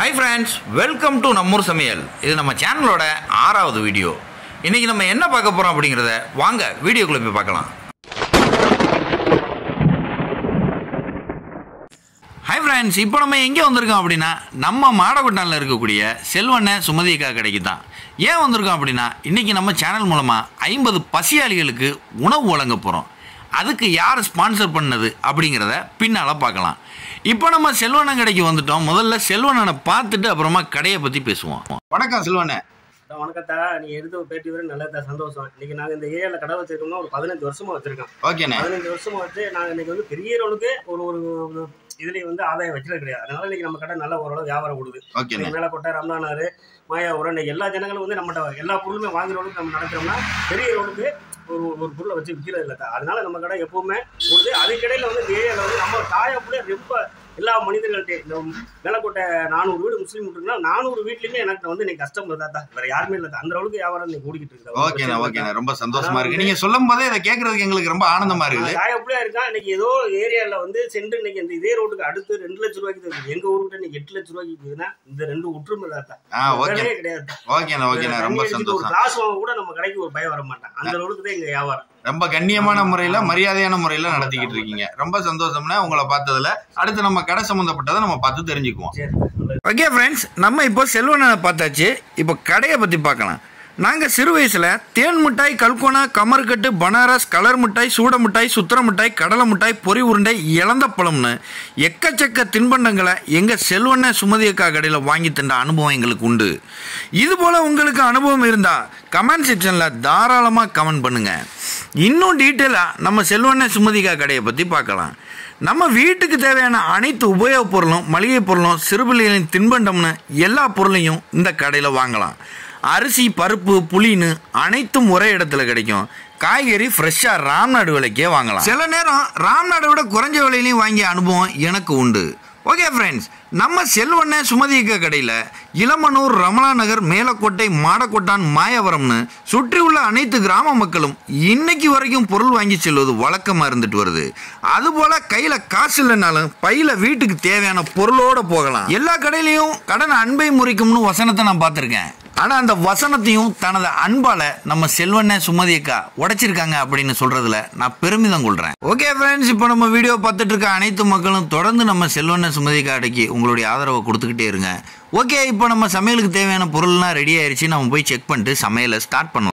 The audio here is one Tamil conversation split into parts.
Hi friends, welcome to நம்மூர் சமையல். இது நம்ம சேனலோட 6வது வீடியோ. இன்னைக்கு நம்ம என்ன பார்க்க போறோம் அப்படிங்கறத வாங்க வீடியோக்குள்ள போய் பார்க்கலாம். Hi friends, இப்போ நம்ம எங்க வந்திருக்கோம் அப்படினா நம்ம மாடகுட்டான்ல இருக்கக்கூடிய செல்வண்ண சுமதியக்கா கடைக்கு தான். ஏன் வந்திருக்கோம் அப்படினா இன்னைக்கு நம்ம சேனல் மூலமா 50 பசியாளிகளுக்கு உணவு வழங்க போறோம். அதுக்கு யார் ஸ்பான்சர் பண்ணது அப்படிங்கறத பின்னால பார்க்கலாம். இப்போ நம்ம செல்வண்ணன் கடைக்கு வந்துட்டோம். முதல்ல செல்வண்ணனை பார்த்துட்டு அப்புறமா கடையை பத்தி பேசுவோம். வணக்கம் செல்வண்ணே. வணக்கத்தா, நீ எடுத்து பேட்டி வர நல்லதா சந்தோஷம். இன்னைக்கு நாங்க இந்த ஏரியால கடை வச்சிருக்கோம்னா ஒரு 15 வருஷமா வச்சிருக்கோம். ஓகேண்ணே. 15 வருஷமா வச்சு நாங்க இன்னைக்கு வந்து பெரிய அளவுக்கு ஒரு இதுலயும் வந்து ஆதாயம் வச்சுட்டு கிடையாது. அதனால இன்னைக்கு நம்ம கடை நல்ல ஓரளவு வியாபாரம் கொடுக்குது. மேலக்கோட்டை, ரம்னானாரு, மாயாவரம், இன்னைக்கு எல்லா ஜனங்களும் வந்து நம்மகிட்ட எல்லா பொருளுமே வாங்குற அளவுக்கு நம்ம நடக்கிறோம்னா பெரிய அளவுக்கு ஒரு பொருளை வச்சு விற்கிறது இல்லை. அதனால நம்ம கடை எப்பவுமே கொடுது. அதுக்கிடையில வந்து இந்த ஏரியாவில் வந்து நம்ம தாயப்புல ரொம்ப எல்லா மனிதர்கள்ட்ட இந்த மேலக்கோட்டை 400 வீடு முஸ்லீம் இருக்குன்னா 400 வீட்லயுமே எனக்கு வந்து இன்னைக்கு கஷ்டம் தான், வேற யாருமே இல்லை. அந்த அளவுக்கு வியாபாரம் இன்னைக்கு ஓடிக்கிட்டு இருக்கு. ஓகேண்ணா, ரொம்ப சந்தோஷமா இருக்கு. நீங்க சொல்லும் போதே இதை கேட்கறதுக்கு எங்களுக்கு ரொம்ப ஆனந்தமா இருக்கு. தாயப்புல இருக்கா இன்னைக்கு ஏதோ ஏரியால வந்து சென்று இன்னைக்கு இந்த இதே ரோட்டுக்கு அடுத்து 2 லட்சம் ரூபாய்க்கு இருக்கு. எங்க ஊருக்கு இன்னைக்கு 8 லட்சம் ரூபாய்க்கு இருக்குதுன்னா இந்த ரெண்டு ஒற்றுமை தான் கிடையாது. ஓகேண்ணா, ரொம்ப சந்தோஷம். ஒரு கிளாஸ் வாங்க கூட நம்ம கடைக்கு ஒரு பயம் வர மாட்டான். அந்த அளவுக்கு தான் எங்க வியாபாரம் ரொம்ப கண்ணியமான முறையில மரியாதையான முறையில நடத்திக்கிட்டு இருக்கீங்க. ரொம்ப சந்தோஷம்னா உங்களை பார்த்ததுல. அடுத்து நம்ம கடை சம்பந்தப்பட்டதை நம்ம பார்த்து தெரிஞ்சுக்குவோம். ஓகே ஃப்ரெண்ட்ஸ், நம்ம இப்போ செல்வண்ணனை பார்த்தாச்சு. இப்போ கடையை பத்தி பார்க்கலாம். நாங்கள் சிறு வயசில் தேன் மிட்டாய், கல்கோனா, கமர்கட்டு, பனாரஸ், கலர் மிட்டாய், சூட மிட்டாய், சுத்திர மிட்டாய், கடலை மிட்டாய், பொறி உருண்டை, இளந்த பழம்னு எக்கச்சக்க தின்பண்டங்களை எங்கள் செல்வண்ண சுமதியக்கா கடையில் வாங்கி தந்த அனுபவம் எங்களுக்கு உண்டு. இதுபோல் உங்களுக்கு அனுபவம் இருந்தால் கமெண்ட் செக்ஷனில் தாராளமாக கமெண்ட் பண்ணுங்கள். இன்னும் டீட்டெயிலாக நம்ம செல்வண்ண சுமதியக்கா கடையை பற்றி பார்க்கலாம். நம்ம வீட்டுக்கு தேவையான அனைத்து உபயோகப் பொருளும், மளிகை பொருளும், சிறுபிள்ளைகளின் தின்பண்டம்னு எல்லா பொருளையும் இந்த கடையில் வாங்கலாம். அரிசி, பருப்பு, புளின்னு அனைத்தும் ஒரே இடத்துல கிடைக்கும். காய்கறி ஃப்ரெஷ்ஷாக ராம்நாடு விலைக்கே வாங்கலாம். சில நேரம் ராம்நாடை விட குறைஞ்ச விலையிலையும் வாங்கிய அனுபவம் எனக்கு உண்டு. ஓகே ஃப்ரெண்ட்ஸ், நம்ம செல்வண்ண சுமதியக்கா கடையில் இளமனூர், ரமலா நகர், மேலக்கோட்டை, மாடக்கோட்டான், மாயவரம்னு சுற்றி உள்ள அனைத்து கிராம மக்களும் இன்னைக்கு வரைக்கும் பொருள் வாங்கி செல்வது வழக்கமாக இருந்துட்டு வருது. அதுபோல் கையில் காசு இல்லைனாலும் பையில வீட்டுக்கு தேவையான பொருளோடு போகலாம். எல்லா கடையிலையும் கடன் அன்பை முறிக்கும்னு வசனத்தை நான் பார்த்துருக்கேன். ஆனால் அந்த வசனத்தையும் தனது அன்பால் நம்ம செல்வண்ண சுமதியக்கா உடைச்சிருக்காங்க அப்படின்னு சொல்றதுல நான் பெருமிதம் கொள்றேன். ஓகே ஃப்ரெண்ட்ஸ், இப்போ நம்ம வீடியோ பார்த்துட்டு இருக்க அனைத்து மக்களும் தொடர்ந்து நம்ம செல்வண்ண சுமதியக்கா கடைக்கு உங்களுடைய ஆதரவை கொடுத்துக்கிட்டே இருங்க. ஓகே, இப்போ நம்ம சமையலுக்கு தேவையான பொருள்லாம் ரெடி ஆயிடுச்சு. நம்ம போய் செக் பண்ணிட்டு சமையலை ஸ்டார்ட் பண்ணுவோம்.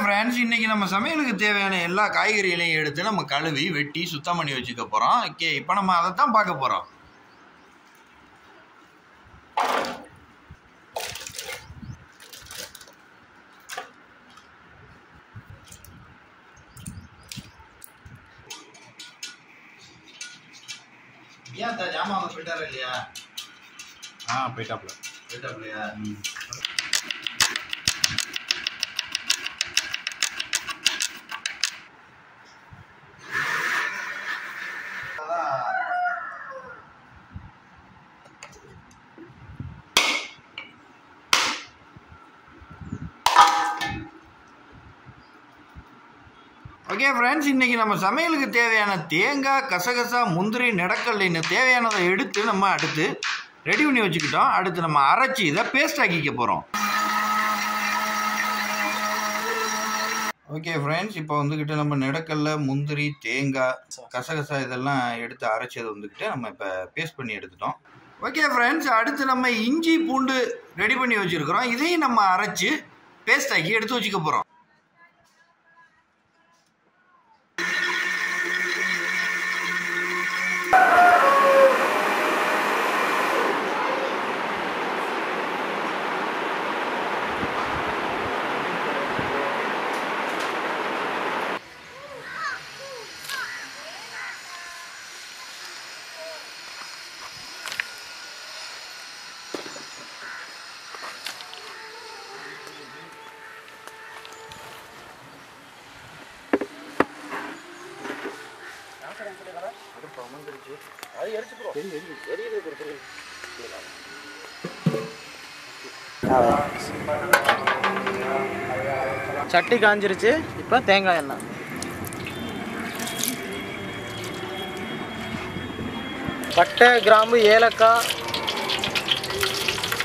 ஃப்ரெண்ட்ஸ், இன்னைக்கு நம்ம சமையலுக்கு தேவையான எல்லா காய்கறிகளையும் எடுத்து நம்ம கழுவி வெட்டி சுத்தம் பண்ணி வச்சுக்க போறோம். ஓகே, இப்போ நம்ம அதை தான் பார்க்க போறோம். ஏன் ஜாமான் போயிட்டாரா இல்லையா? போயிட்டாப்லையா? ஓகே ஃப்ரெண்ட்ஸ், இன்றைக்கி நம்ம சமையலுக்கு தேவையான தேங்காய், கசகசா, முந்திரி, நெடக்கல்லைன்னு தேவையானதை எடுத்து நம்ம அடுத்து ரெடி பண்ணி வச்சுக்கிட்டோம். அடுத்து நம்ம அரைச்சி இதை பேஸ்ட் ஆக்கிக்க போகிறோம். ஓகே ஃப்ரெண்ட்ஸ், இப்போ வந்துக்கிட்டு நம்ம நெடக்கல்ல, முந்திரி, தேங்காய், கசகசா இதெல்லாம் எடுத்து அரைச்சதை வந்துக்கிட்டு நம்ம இப்போ பேஸ்ட் பண்ணி எடுத்துட்டோம். ஓகே ஃப்ரெண்ட்ஸ், அடுத்து நம்ம இஞ்சி, பூண்டு ரெடி பண்ணி வச்சுருக்கிறோம். இதையும் நம்ம அரைச்சி பேஸ்ட் ஆக்கி எடுத்து வச்சுக்க போகிறோம். சட்டி காஞ்சிருச்சு. இப்போ தேங்காய் எண்ணெய் பட்டை, கிராம்பு, ஏலக்காய்,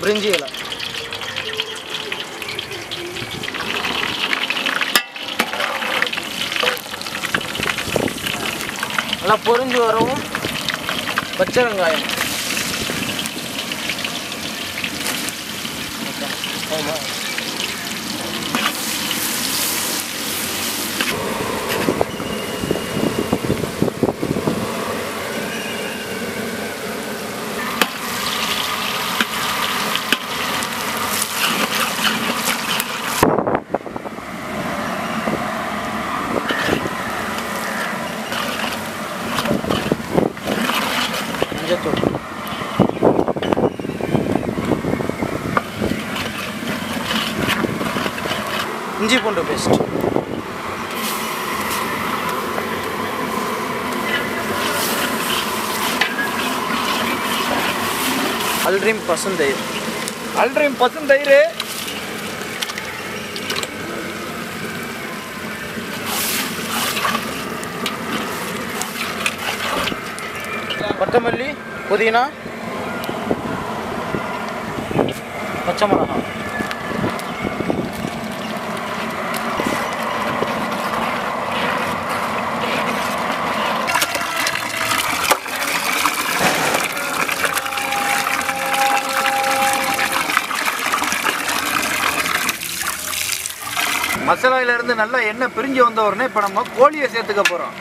பிரிஞ்சி இலை. நல்லா பொரிஞ்சு வரவும் பச்சை வெங்காயம். மஞ்சத்தூள், இஞ்சி பூண்டு பேஸ்ட், அல்ட்ரீம் பசுந்தயிர். அல்ட்ரீம் பசுந்தயிர், கொத்தமல்லி, புதினா, பச்சை மிளகாய். மசாலாயில இருந்து நல்லா எண்ணெய் பிரிஞ்சு வந்த உடனே இப்போ நம்ம கோழியை சேர்த்துக்க போகிறோம்.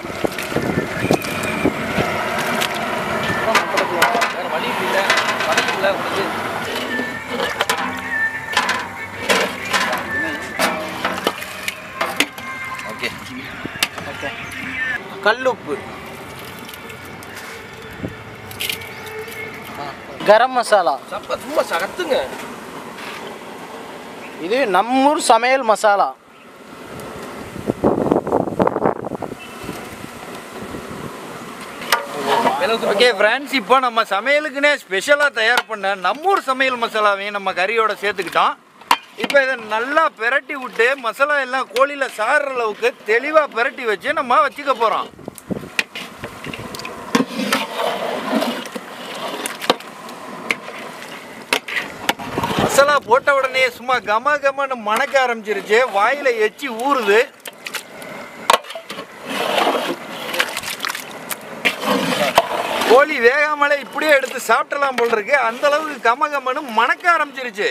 ஓகே, கல்லுப்பு, கரம் மசாலா. சும்மா சகத்துங்க. இது நம்மூர் சமையல் மசாலா. ஓகே ஃப்ரெண்ட்ஸ், இப்போ நம்ம சமையலுக்குன்னே ஸ்பெஷலாக தயார் பண்ண நம்மூர் சமையல் மசாலாவையும் நம்ம கறியோட சேர்த்துக்கிட்டோம். இப்போ இதை நல்லா பிரட்டி விட்டு மசாலா எல்லாம் கோழியில் சாறுற அளவுக்கு தெளிவாக பிரட்டி வச்சு நம்ம வச்சுக்க போகிறோம். மசாலா போட்ட உடனே சும்மா கம கமன்னு மணக்க ஆரம்பிச்சிருச்சு, வாயில் எச்சி ஊறுது. கோழி வேகாமலே இப்படியே எடுத்து சாப்பிடலாம் போல் இருக்கு, அந்த அளவுக்கு கம கமன்னு மணக்க ஆரம்பிச்சிருச்சு.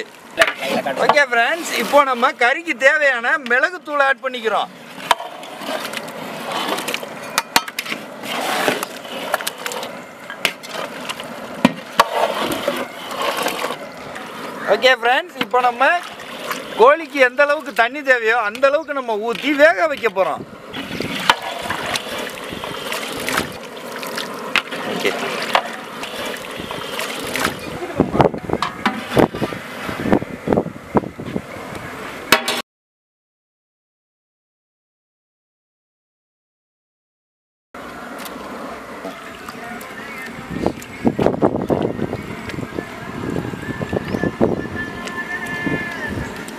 ஓகே ஃப்ரெண்ட்ஸ், இப்போ நம்ம கறிக்கு தேவையான மிளகுத்தூள் ஆட் பண்ணிக்கிறோம். ஓகே ஃப்ரெண்ட்ஸ், இப்போ நம்ம கோழிக்கு எந்த அளவுக்கு தண்ணி தேவையோ அந்த அளவுக்கு நம்ம ஊற்றி வேக வைக்க போகிறோம். ஓகே,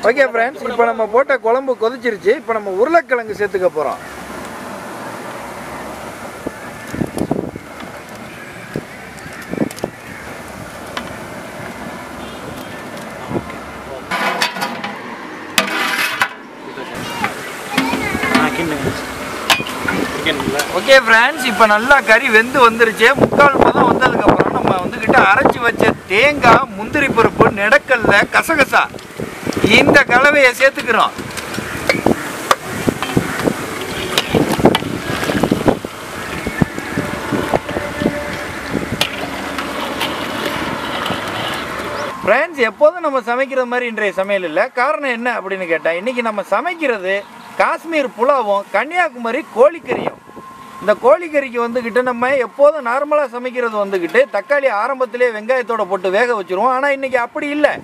ஓகே ஃப்ரெண்ட்ஸ், இப்போ நம்ம போட்ட குழம்பு கொதிச்சிருச்சு. இப்போ நம்ம உருளைக்கிழங்கு சேர்த்துக்க போகிறோம். ஓகே ஃப்ரெண்ட்ஸ், இப்போ நல்லா கறி வெந்து வந்துருச்சு. முக்கால் பதம் வந்ததுக்கப்புறம் நம்ம வந்துக்கிட்ட அரைச்சி வச்ச தேங்காய், முந்திரி பருப்பு, நெடக்கல்ல, கசகசா இந்த கலவையை சேர்த்துக்கிறோம். ஃப்ரெண்ட்ஸ், எப்போதும் நம்ம சமைக்கிற மாதிரி இன்றைய சமையல் இல்லை. காரணம் என்ன அப்படின்னு கேட்டால், இன்றைக்கி நம்ம சமைக்கிறது காஷ்மீர் புலாவும் கன்னியாகுமரி கோழிக்கறியும். இந்த கோழிக்கறிக்கு வந்துக்கிட்டு நம்ம எப்போதும் நார்மலாக சமைக்கிறது வந்துக்கிட்டு தக்காளி ஆரம்பத்திலே வெங்காயத்தோடு போட்டு வேக வச்சுருவோம். ஆனால் இன்றைக்கி அப்படி இல்லை.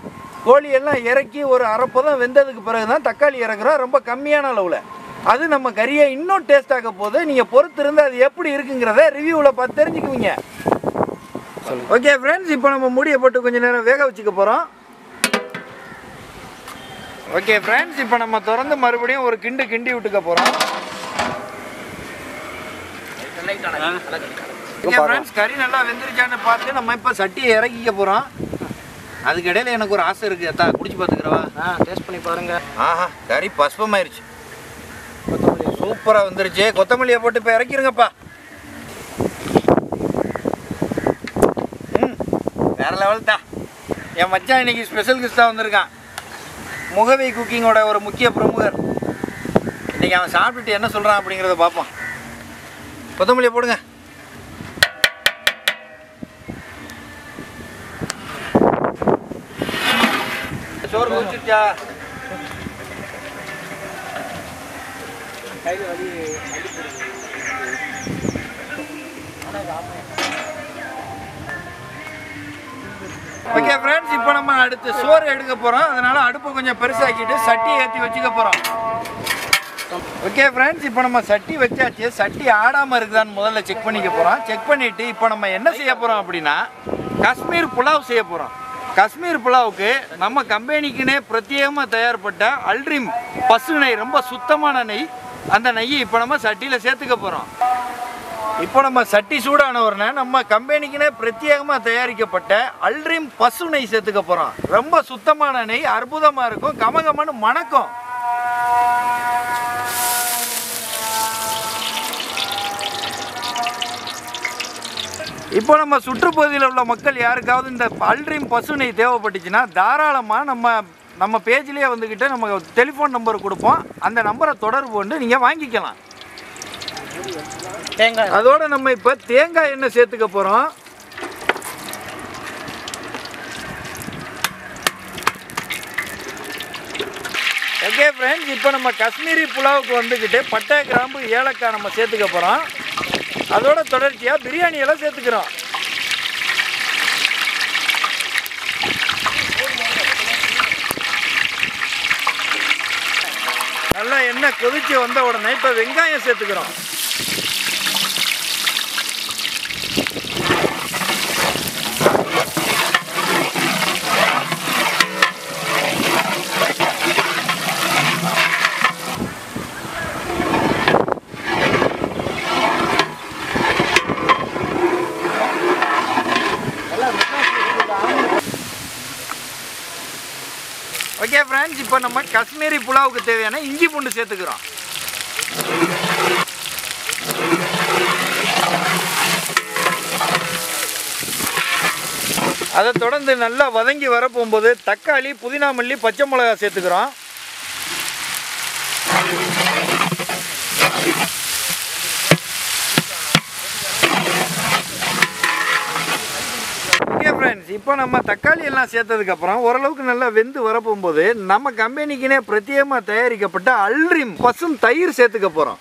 கோழியெல்லாம் இறக்கி ஒரு அரைப்பதம் வெந்ததுக்கு பிறகு தான் தக்காளி இறக்குறோம், ரொம்ப கம்மியான அளவில். அது நம்ம கறியை இன்னும் டேஸ்டாக போகுது. நீங்கள் பொறுத்து இருந்து அது எப்படி இருக்குங்கிறத ரிவ்யூவில் பார்த்து தெரிஞ்சுக்குவீங்க. ஓகே ஃப்ரெண்ட்ஸ், இப்போ நம்ம மூடியை போட்டு கொஞ்சம் நேரம் வேக வச்சுக்க போகிறோம். ஓகே ஃப்ரெண்ட்ஸ், இப்போ நம்ம திறந்து மறுபடியும் ஒரு கிண்டி விட்டுக்க போகிறோம். ஓகே ஃப்ரெண்ட்ஸ், கறி நல்லா வெந்துருச்சான்னு பார்த்து நம்ம இப்போ சட்டியை இறக்கிக்க போகிறோம். அதுக்கு இடையில எனக்கு ஒரு ஆசை இருக்குது. அத்தா குடிச்சு பார்த்துக்கிறவா? டேஸ்ட் பண்ணி பாருங்க. ஆஹா, கறி பஸ்பமாயிருச்சு. சூப்பராக வந்துருச்சு. கொத்தமல்லியை போட்டு இப்போ இறக்கிருங்கப்பா. வேற லெவல் தான். என் மச்சான் இன்னைக்கு ஸ்பெஷல் கெஸ்ட்டாக வந்திருக்கான். முகவை குக்கிங்கோட ஒரு முக்கிய பிரமுகர். இன்னைக்கு அவன் சாப்பிட்டுட்டு என்ன சொல்கிறான் அப்படிங்கிறத பார்ப்போம். கொத்தமல்லியை போடுங்க. சோறு குடிச்சிருச்சா? ஓகே ஃப்ரெண்ட்ஸ், இப்போ நம்ம அடுத்து சோறு எடுக்க போகிறோம். அதனால் அடுப்பை கொஞ்சம் பெருசாக்கிட்டு சட்டியை ஏற்றி வச்சுக்க போகிறோம். ஓகே ஃப்ரெண்ட்ஸ், இப்போ நம்ம சட்டி வச்சாச்சு. சட்டி ஆடாமல் இருக்குதான்னு முதல்ல செக் பண்ணிக்க போகிறோம். செக் பண்ணிவிட்டு இப்போ நம்ம என்ன செய்ய போகிறோம் அப்படின்னா காஷ்மீர் புலாவ் செய்ய போகிறோம். காஷ்மீர் புலாவுக்கு நம்ம கம்பெனிக்குன்னே பிரத்யேகமாக தயார்பட்ட அல்ட்ரீம் பசு நெய், ரொம்ப சுத்தமான நெய். அந்த நெய்யை இப்போ நம்ம சட்டியில் சேர்த்துக்க போகிறோம். இப்போ நம்ம சட்டி சூடான உடனே நம்ம கம்பெனிக்குன்னே பிரத்யேகமாக தயாரிக்கப்பட்ட அல்ட்ரீம் பசு நெய் சேர்த்துக்க போகிறோம். ரொம்ப சுத்தமான நெய், அற்புதமாக இருக்கும், கமகமன்னு மணக்கும். இப்போ நம்ம சுற்றுப்பகுதியில் உள்ள மக்கள் யாருக்காவது இந்த அல்ட்ரீம் பசு நெய் தேவைப்பட்டுச்சுன்னா தாராளமாக நம்ம பேஜ்லேயே வந்துக்கிட்டு நம்ம டெலிஃபோன் நம்பர் கொடுப்போம். அந்த நம்பரை தொடர்பு கொண்டு நீங்கள் வாங்கிக்கலாம். தேங்காய் அதோட நம்ம இப்போ தேங்காய் எண்ணெய் சேர்த்துக்க போகிறோம். ஓகே ஃப்ரெண்ட்ஸ், இப்போ நம்ம காஷ்மீரி புலாவுக்கு வந்துக்கிட்டு பட்டை, கிராம்பு, ஏலக்காய் நம்ம சேர்த்துக்க போகிறோம். அதோட தொடர்ச்சியாக பிரியாணி எல்லாம் சேர்த்துக்கிறோம். நல்லா எண்ணெய் கொதிச்சு வந்த உடனே இப்போ வெங்காயம் சேர்த்துக்கிறோம். ஓகே ஃப்ரெண்ட்ஸ், இப்போ நம்ம காஷ்மீரி புலாவுக்கு தேவையான இஞ்சி பூண்டு சேர்த்துக்கிறோம். அதை தொடர்ந்து நல்லா வதங்கி வரப்போகும்போது தக்காளி, புதினா மல்லி, பச்சை மிளகா சேர்த்துக்கிறோம். ஓகே ஃப்ரெண்ட்ஸ், இப்போ நம்ம தக்காளி எல்லாம் சேர்த்ததுக்கப்புறம் ஓரளவுக்கு நல்லா வெந்து வரப்போகும்போது நம்ம கம்பெனிக்குனே பிரத்யேகமாக தயாரிக்கப்பட்ட அல்ட்ரீம் பசும் தயிர் சேர்த்துக்க போகிறோம்.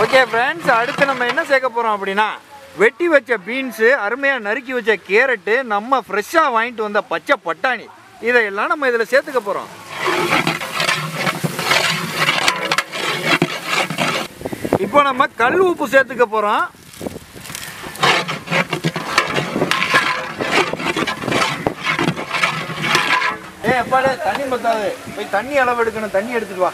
ஓகே ஃப்ரெண்ட்ஸ், அடுத்து நம்ம என்ன சேர்க்க போகிறோம் அப்படின்னா வெட்டி வச்ச பீன்ஸு, அருமையாக நறுக்கி வச்ச கேரட்டு, நம்ம ஃப்ரெஷ்ஷாக வாங்கிட்டு வந்த பச்சை பட்டாணி, இதையெல்லாம் நம்ம இதில் சேர்த்துக்க போகிறோம். இப்போ நம்ம கல் உப்பு சேர்த்துக்க போகிறோம். எப்பாடே தண்ணி பத்தாது, போய் தண்ணி அளவு எடுக்கணும், தண்ணி எடுத்துட்டு வா.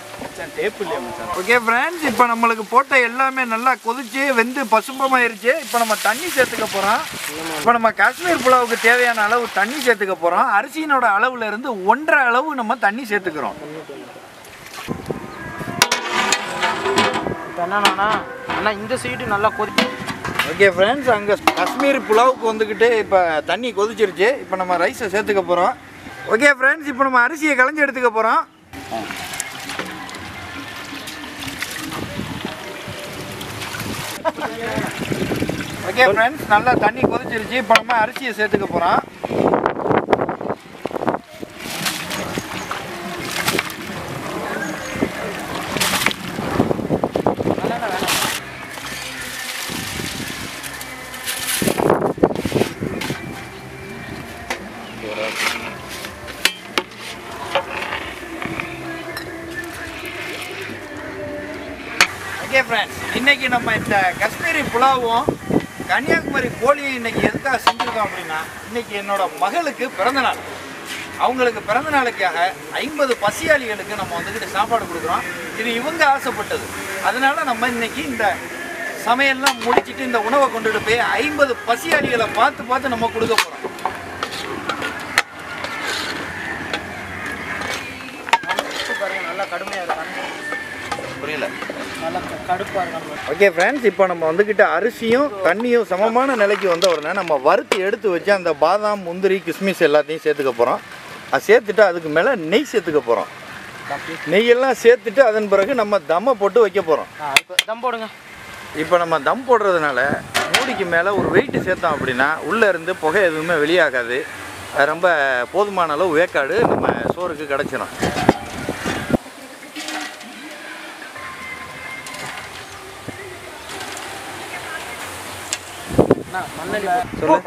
டேப் இல்லையா மச்சான்? ஓகே ஃப்ரெண்ட்ஸ், இப்போ நம்மளுக்கு போட்ட எல்லாமே நல்லா கொதிச்சு வெந்து பசும்பமாயிருச்சு. இப்போ நம்ம தண்ணி சேர்த்துக்க போகிறோம். இப்போ நம்ம காஷ்மீர் புலாவுக்கு தேவையான அளவு தண்ணி சேர்த்துக்க போகிறோம். அரிசியினோட அளவுல இருந்து 1.5 அளவு நம்ம தண்ணி சேர்த்துக்கிறோம். என்னன்னா அண்ணா இந்த சைடு நல்லா கொதி. ஓகே ஃப்ரெண்ட்ஸ், அங்கே காஷ்மீர் புலாவுக்கு வந்துக்கிட்டு இப்போ தண்ணி கொதிச்சிருச்சு. இப்போ நம்ம ரைஸை சேர்த்துக்க போகிறோம். ஓகே ஃப்ரெண்ட்ஸ், இப்போ நம்ம அரிசியை களைஞ்சி எடுத்துக்க போகிறோம். ஓகே ஃப்ரெண்ட்ஸ், நல்லா தண்ணி கொதிச்சிருச்சு. இப்போ நம்ம அரிசியை சேர்த்துக்க போகிறோம். ஓகே ஃப்ரெண்ட்ஸ், இன்னைக்கு நம்ம இந்த காஷ்மீரி புலாவும் கன்னியாகுமரி கோழியை இன்னைக்கு எதுக்காக செஞ்சுருக்கோம் அப்படின்னா, இன்னைக்கு என்னோட மகளுக்கு பிறந்தநாள். அவங்களுக்கு பிறந்த நாளுக்காக 50 பசியாளிகளுக்கு நம்ம வந்துக்கிட்டு சாப்பாடு கொடுக்குறோம். இது இவங்க ஆசைப்பட்டது. அதனால நம்ம இன்னைக்கு இந்த சமையல்லாம் முடிச்சுட்டு இந்த உணவை கொண்டுட்டு போய் 50 பசியாளிகளை பார்த்து நம்ம கொடுக்க போகிறோம். பாருங்க நல்லா கடுமையாக இருக்காங்க. புரியல, நல்லா கடுப்பாக இருக்காங்க. ஓகே ஃப்ரெண்ட்ஸ், இப்போ நம்ம வந்துக்கிட்டு அரிசியும் தண்ணியும் சமமான நிலைக்கு வந்த உடனே நம்ம வறுத்து எடுத்து வச்சு அந்த பாதாம், முந்திரி, கிஸ்மிஸ் எல்லாத்தையும் சேர்த்துக்க போகிறோம். அது சேர்த்துட்டு அதுக்கு மேலே நெய் சேர்த்துக்க போகிறோம். நெய்யெல்லாம் சேர்த்துட்டு அதன் பிறகு நம்ம தம்மை போட்டு வைக்க போகிறோம். இப்போ தம் போடுங்க. இப்போ நம்ம தம் போடுறதுனால மூடிக்கு மேலே ஒரு வெயிட்டு சேர்த்தோம் அப்படின்னா உள்ளே இருந்து புகை எதுவுமே வெளியாகாது. ரொம்ப போதுமான அளவு வேக்காடு நம்ம சோறுக்கு கிடச்சிடும்.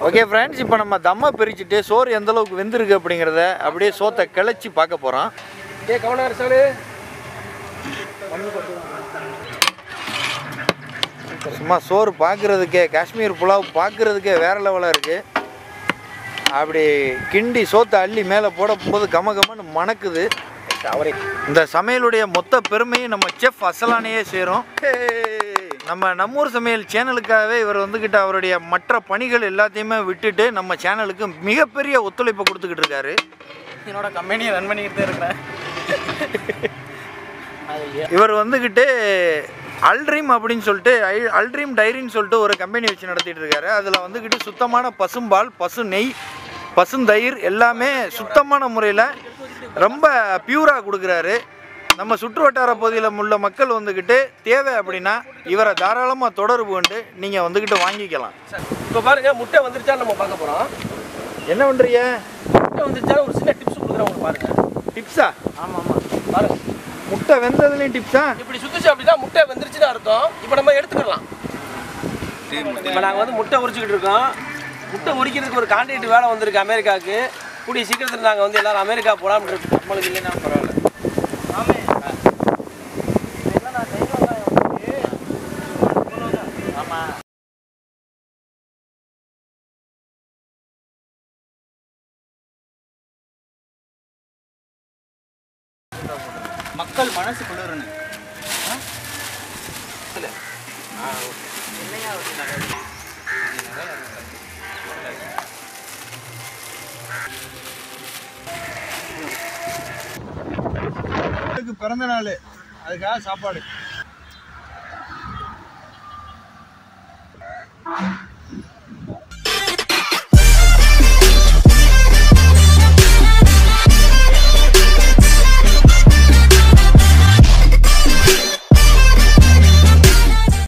ஓகே ஃப்ரெண்ட்ஸ், இப்போ நம்ம தம்மை பிரிச்சுட்டு சோறு எந்த அளவுக்கு வெந்திருக்கு அப்படிங்கிறத அப்படியே சோத்தை கிளச்சி பார்க்க போகிறோம். சும்மா சோறு பார்க்குறதுக்கே, காஷ்மீர் புலாவ் பார்க்குறதுக்கே வேறு லெவலாக இருக்குது. அப்படி கிண்டி சோத்தை அள்ளி மேலே போடும்போது கமன்னு மணக்குது. இந்த சமையலுடைய மொத்த பெருமையும் நம்ம செஃப் அசலானையே சேரும். நம்மூர் சமையல் சேனலுக்காகவே இவர் வந்துக்கிட்டு அவருடைய மற்ற பணிகள் எல்லாத்தையுமே விட்டுட்டு நம்ம சேனலுக்கு மிகப்பெரிய ஒத்துழைப்பை கொடுத்துக்கிட்டு இருக்காரு. என்னோட கம்பெனியை ரன் பண்ணிக்கிட்டு இருக்கிறேன். இவர் வந்துக்கிட்டு அல்ட்ரீம் அப்படின்னு சொல்லிட்டு அல்ட்ரீம் டைரின்னு சொல்லிட்டு ஒரு கம்பெனி வச்சு நடத்திட்டு இருக்காரு. அதில் வந்துக்கிட்டு சுத்தமான பசும்பால், பசு நெய், பசுந்தயிர் எல்லாமே சுத்தமான முறையில் ரொம்ப பியூராக கொடுக்குறாரு. நம்ம சுற்று வட்டார பகுதியில் உள்ள மக்கள் வந்துக்கிட்டு தேவை அப்படின்னா இவரை தாராளமாக தொடர்பு கொண்டு நீங்கள் வந்துக்கிட்டு வாங்கிக்கலாம். இப்போ பாருங்க, முட்டை வந்துருச்சான்னு நம்ம பார்க்க போகிறோம். என்ன பண்ணுறீங்க? முட்டை வந்துருச்சாலும் ஒரு சின்ன டிப்ஸ் கொடுக்குறவங்க பாருங்க. டிப்ஸா? ஆமாம் பாருங்க, முட்டை வெந்ததுலேயும் டிப்ஸா? இப்படி சுத்துச்சு அப்படின்னா முட்டை வெந்துருச்சுன்னு அர்த்தம். இப்போ நம்ம எடுத்துக்கலாம். இப்போ நாங்கள் வந்து முட்டை உரிச்சுக்கிட்டு இருக்கோம். முட்டை உரிக்கிறதுக்கு ஒரு கான்ட்ராக்ட் வேலை வந்திருக்கு அமெரிக்காவுக்கு. கூடிய சீக்கிரத்தில் நாங்கள் வந்து எல்லாரும் அமெரிக்கா போகலாம்னு இருக்கோம். நம்மளுக்கு இல்லைன்னா பரவாயில்ல. ஆமாம். மக்கள் மனசு குளிரணும். பிறந்த நாள், அதுக்காக சாப்பாடு.